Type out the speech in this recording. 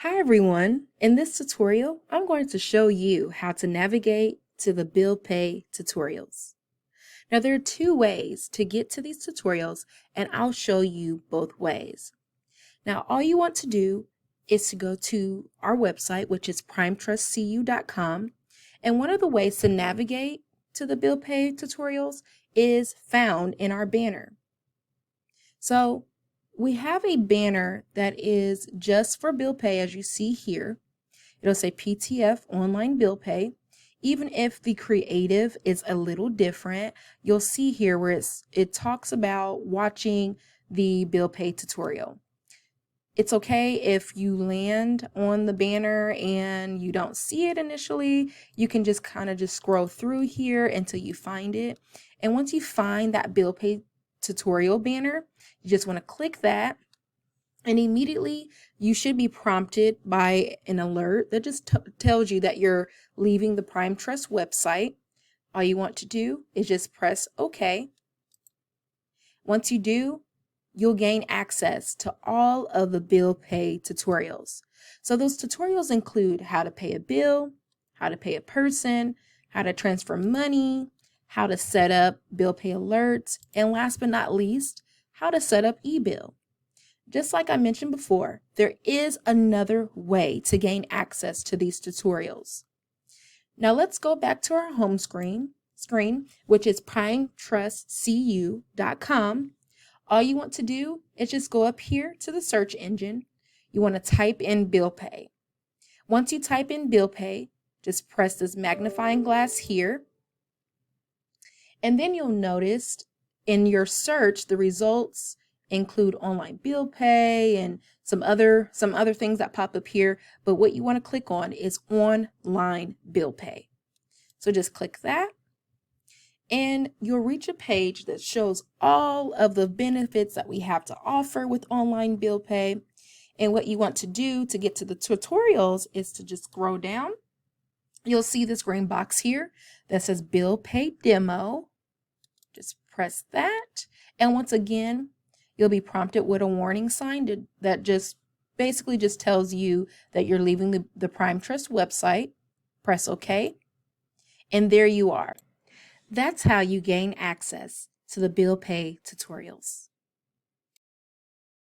Hi everyone, in this tutorial I'm going to show you how to navigate to the bill pay tutorials. Now there are two ways to get to these tutorials and I'll show you both ways. Now all you want to do is to go to our website, which is PrimeTrustCU.com, and one of the ways to navigate to the bill pay tutorials is found in our banner. So we have a banner that is just for bill pay, as you see here. It'll say PTF Online Bill Pay. Even if the creative is a little different, you'll see here where it talks about watching the bill pay tutorial. It's okay if you land on the banner and you don't see it initially. You can just kind of scroll through here until you find it. And once you find that bill pay tutorial banner, you just want to click that, and immediately you should be prompted by an alert that just tells you that you're leaving the PrimeTrust website. All you want to do is just press OK. Once you do, you'll gain access to all of the bill pay tutorials. So those tutorials include how to pay a bill, how to pay a person, how to transfer money, how to set up bill pay alerts, and last but not least, how to set up eBill. Just like I mentioned before, there is another way to gain access to these tutorials. Now let's go back to our home screen, which is PrimeTrustCU.com. All you want to do is just go up here to the search engine. You want to type in bill pay. Once you type in bill pay, just press this magnifying glass here. And then you'll notice in your search, the results include online bill pay and some other things that pop up here. But what you want to click on is online bill pay. So just click that and you'll reach a page that shows all of the benefits that we have to offer with online bill pay. And what you want to do to get to the tutorials is to just scroll down. You'll see this green box here that says bill pay demo. Just press that. And once again, you'll be prompted with a warning sign that just basically just tells you that you're leaving the PrimeTrust website. Press OK. And there you are. That's how you gain access to the bill pay tutorials.